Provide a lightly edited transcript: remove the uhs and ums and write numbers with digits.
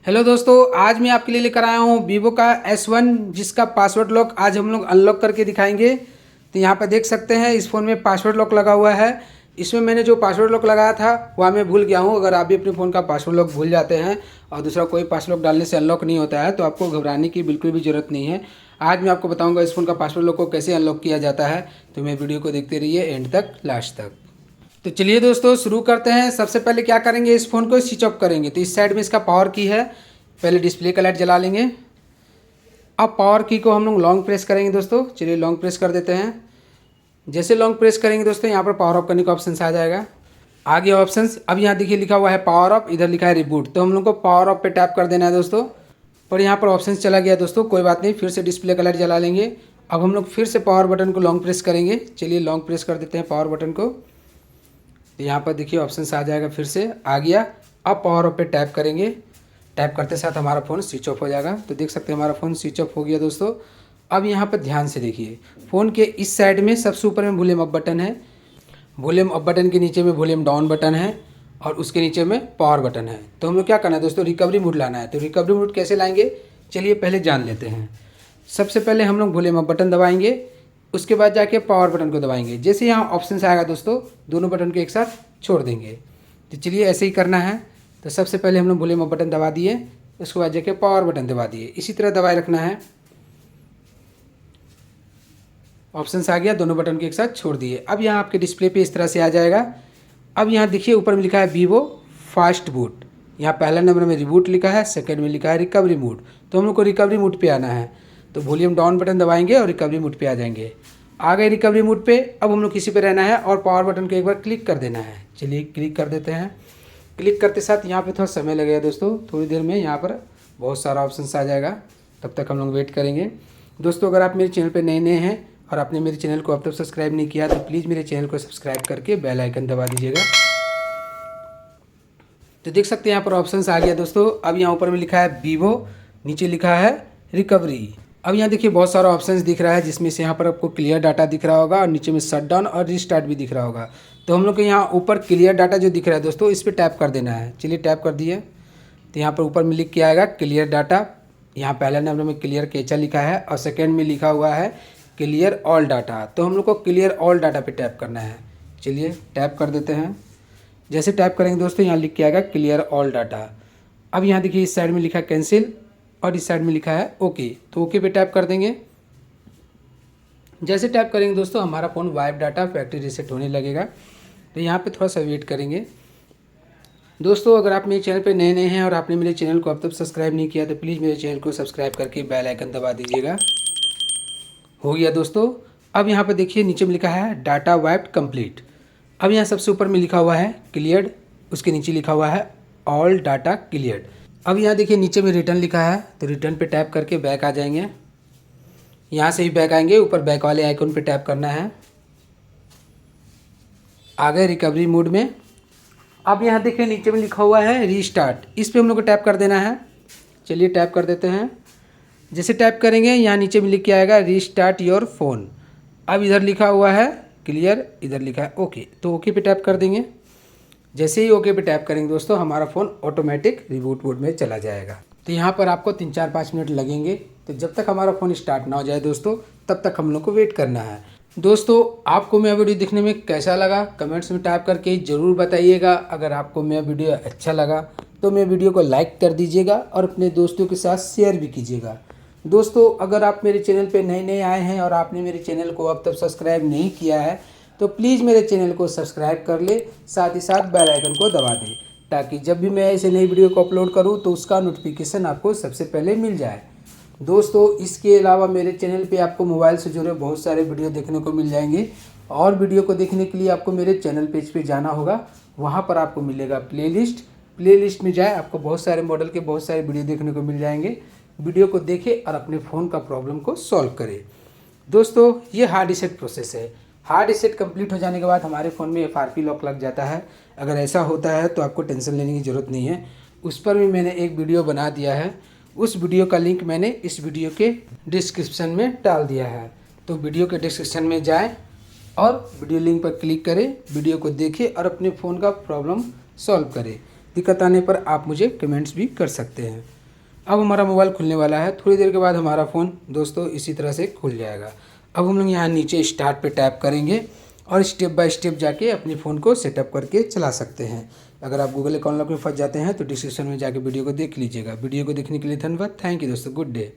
Hello दोस्तों, आज मैं आपके लिए लेकर आया हूँ वीवो का S1 जिसका पासवर्ड लॉक आज हम लोग अनलॉक करके दिखाएंगे। तो यहाँ पर देख सकते हैं इस फ़ोन में पासवर्ड लॉक लगा हुआ है। इसमें मैंने जो पासवर्ड लॉक लगाया था वह मैं भूल गया हूँ। अगर आप भी अपने फ़ोन का पासवर्ड लॉक भूल जाते हैं और दूसरा कोई पासवर्ड लॉक डालने से अनलॉक नहीं होता है तो आपको घबराने की बिल्कुल भी ज़रूरत नहीं है। आज मैं आपको बताऊँगा इस फ़ोन का पासवर्ड लॉक को कैसे अनलॉक किया जाता है। तो मेरे वीडियो को देखते रहिए एंड तक, लास्ट तक। तो चलिए दोस्तों शुरू करते हैं। सबसे पहले क्या करेंगे, इस फ़ोन को स्विच ऑफ करेंगे। तो इस साइड में इसका पावर की है, पहले डिस्प्ले का लाइट जला लेंगे। अब पावर की को हम लोग लॉन्ग प्रेस करेंगे दोस्तों। चलिए लॉन्ग प्रेस कर देते हैं। जैसे लॉन्ग प्रेस करेंगे दोस्तों यहाँ पर पावर ऑफ करने का ऑप्शन आ जाएगा। आगे ऑप्शंस अब यहाँ देखिए लिखा हुआ है पावर ऑफ, इधर लिखा है रिबूट। तो हम लोग को पावर ऑफ पे टैप कर देना है दोस्तों। पर यहाँ पर ऑप्शन चला गया दोस्तों, कोई बात नहीं, फिर से डिस्प्ले का लाइट जला लेंगे। अब हम लोग फिर से पावर बटन को लॉन्ग प्रेस करेंगे। चलिए लॉन्ग प्रेस कर देते हैं पावर बटन को। तो यहाँ पर देखिए ऑप्शन आ जाएगा, फिर से आ गया। अब पावर ऑफ पे टैप करेंगे। टैप करते साथ हमारा फ़ोन स्विच ऑफ हो जाएगा। तो देख सकते हैं हमारा फ़ोन स्विच ऑफ हो गया दोस्तों। अब यहाँ पर ध्यान से देखिए, फ़ोन के इस साइड में सबसे ऊपर में वॉल्यूम अप बटन है, वॉल्यूम अप बटन के नीचे में वॉल्यूम डाउन बटन है और उसके नीचे में पावर बटन है। तो हम लोग क्या करना है दोस्तों, रिकवरी मोड लाना है। तो रिकवरी मोड कैसे लाएंगे चलिए पहले जान लेते हैं। सबसे पहले हम लोग वॉल्यूम अप बटन दबाएंगे, उसके बाद जाके पावर बटन को दबाएंगे। जैसे यहाँ ऑप्शन आएगा दोस्तों, दोनों बटन को एक साथ छोड़ देंगे। तो चलिए ऐसे ही करना है। तो सबसे पहले हम लोग वॉल्यूम अप बटन दबा दिए, उसके बाद जाके पावर बटन दबा दिए। इसी तरह दबाए रखना है। ऑप्शंस आ गया, दोनों बटन को एक साथ छोड़ दिए। अब यहाँ आपके डिस्प्ले पे इस तरह से आ जाएगा। अब यहाँ देखिए ऊपर में लिखा है वीवो फास्ट बूट। यहाँ पहला नंबर में रिबूट लिखा है, सेकंड में लिखा है रिकवरी मोड। तो हम लोग को रिकवरी मोड पे आना है। तो वॉल्यूम डाउन बटन दबाएंगे और रिकवरी मोड पे आ जाएंगे। आ गए रिकवरी मोड पे। अब हम लोग किसी पे रहना है और पावर बटन को एक बार क्लिक कर देना है। चलिए क्लिक कर देते हैं। क्लिक करते साथ यहाँ पे थोड़ा समय लगेगा दोस्तों, थोड़ी देर में यहाँ पर बहुत सारा ऑप्शन आ जाएगा, तब तक हम लोग वेट करेंगे। दोस्तों अगर आप मेरे चैनल पे नए नए हैं और आपने मेरे चैनल को अब तक सब्सक्राइब नहीं किया तो प्लीज़ मेरे चैनल को सब्सक्राइब करके बेल आइकन दबा दीजिएगा। तो देख सकते हैं यहाँ पर ऑप्शंस आ गया दोस्तों। अब यहाँ ऊपर में लिखा है वीवो, नीचे लिखा है रिकवरी। अब यहाँ देखिए बहुत सारा ऑप्शंस दिख रहा है, जिसमें से यहाँ पर आपको क्लियर डाटा दिख रहा होगा और नीचे में शट डाउन और रिस्टार्ट भी दिख रहा होगा। तो हम लोग को यहाँ ऊपर क्लियर डाटा जो दिख रहा है दोस्तों, इस पर टैप कर देना है। चलिए टैप कर दिए। तो यहाँ पर ऊपर में लिख के आएगा क्लियर डाटा। यहाँ पहले नंबर में क्लियर कैचा लिखा है और सेकेंड में लिखा हुआ है क्लियर ऑल डाटा। तो हम लोग को क्लियर ऑल डाटा पे टैप करना है। चलिए टैप कर देते हैं। जैसे टैप करेंगे दोस्तों यहाँ लिख के आएगा क्लियर ऑल डाटा। अब यहाँ देखिए इस साइड में लिखा है कैंसिल और इस साइड में लिखा है ओके। तो ओके पे टैप कर देंगे। जैसे टैप करेंगे दोस्तों हमारा phone wipe data factory reset होने लगेगा। तो यहाँ पे थोड़ा सा वेट करेंगे। दोस्तों अगर आप मेरे चैनल पे नए नए हैं और आपने मेरे चैनल को अब तक सब्सक्राइब नहीं किया तो प्लीज़ मेरे चैनल को सब्सक्राइब करके बेल आइकन दबा दीजिएगा। हो गया दोस्तों। अब यहाँ पर देखिए नीचे में लिखा है डाटा वाइप्ड कंप्लीट। अब यहाँ सबसे ऊपर में लिखा हुआ है क्लियर्ड, उसके नीचे लिखा हुआ है ऑल डाटा क्लियर्ड। अब यहाँ देखिए नीचे में रिटर्न लिखा है, तो रिटर्न पे टैप करके बैक आ जाएंगे। यहाँ से ही बैक आएंगे, ऊपर बैक वाले आइकन पे टैप करना है। आ गए रिकवरी मोड में। अब यहाँ देखिए नीचे में लिखा हुआ है रीस्टार्ट, इस पर हम लोग को टैप कर देना है। चलिए टैप कर देते हैं। जैसे टैप करेंगे यहाँ नीचे में लिख के आएगा रीस्टार्ट योर फ़ोन। अब इधर लिखा हुआ है क्लियर, इधर लिखा है ओके। तो ओके पे टैप कर देंगे। जैसे ही ओके पे टैप करेंगे दोस्तों हमारा फ़ोन ऑटोमेटिक रिबूट मोड में चला जाएगा। तो यहाँ पर आपको 3-4-5 मिनट लगेंगे। तो जब तक हमारा फ़ोन स्टार्ट ना हो जाए दोस्तों तब तक हम लोग को वेट करना है। दोस्तों आपको मेरा वीडियो देखने में कैसा लगा कमेंट्स में टाइप करके ज़रूर बताइएगा। अगर आपको मेरा वीडियो अच्छा लगा तो मेरे वीडियो को लाइक कर दीजिएगा और अपने दोस्तों के साथ शेयर भी कीजिएगा। दोस्तों अगर आप मेरे चैनल पे नए नए आए हैं और आपने मेरे चैनल को अब तक सब्सक्राइब नहीं किया है तो प्लीज़ मेरे चैनल को सब्सक्राइब कर ले, साथ ही साथ बेल आइकन को दबा दें ताकि जब भी मैं ऐसे नई वीडियो को अपलोड करूं तो उसका नोटिफिकेशन आपको सबसे पहले मिल जाए। दोस्तों इसके अलावा मेरे चैनल पे आपको मोबाइल से जुड़े बहुत सारे वीडियो देखने को मिल जाएंगे और वीडियो को देखने के लिए आपको मेरे चैनल पेज पे जाना होगा। वहाँ पर आपको मिलेगा प्लेलिस्ट में जाए, आपको बहुत सारे मॉडल के बहुत सारे वीडियो देखने को मिल जाएंगे। वीडियो को देखें और अपने फ़ोन का प्रॉब्लम को सॉल्व करें। दोस्तों ये हार्ड रीसेट प्रोसेस है। हार्ड रीसेट कंप्लीट हो जाने के बाद हमारे फ़ोन में FRP लॉक लग जाता है। अगर ऐसा होता है तो आपको टेंशन लेने की ज़रूरत नहीं है, उस पर भी मैंने एक वीडियो बना दिया है। उस वीडियो का लिंक मैंने इस वीडियो के डिस्क्रिप्शन में डाल दिया है। तो वीडियो के डिस्क्रिप्शन में जाएं और वीडियो लिंक पर क्लिक करें, वीडियो को देखें और अपने फ़ोन का प्रॉब्लम सॉल्व करें। दिक्कत आने पर आप मुझे कमेंट्स भी कर सकते हैं। अब हमारा मोबाइल खुलने वाला है, थोड़ी देर के बाद हमारा फ़ोन दोस्तों इसी तरह से खुल जाएगा। अब हम लोग यहाँ नीचे स्टार्ट पे टैप करेंगे और स्टेप बाय स्टेप जाके अपने फ़ोन को सेटअप करके चला सकते हैं। अगर आप गूगल अकाउंट लॉक में फंस जाते हैं तो डिस्क्रिप्शन में जाके वीडियो को देख लीजिएगा। वीडियो को देखने के लिए धन्यवाद। थैंक यू दोस्तों, गुड डे।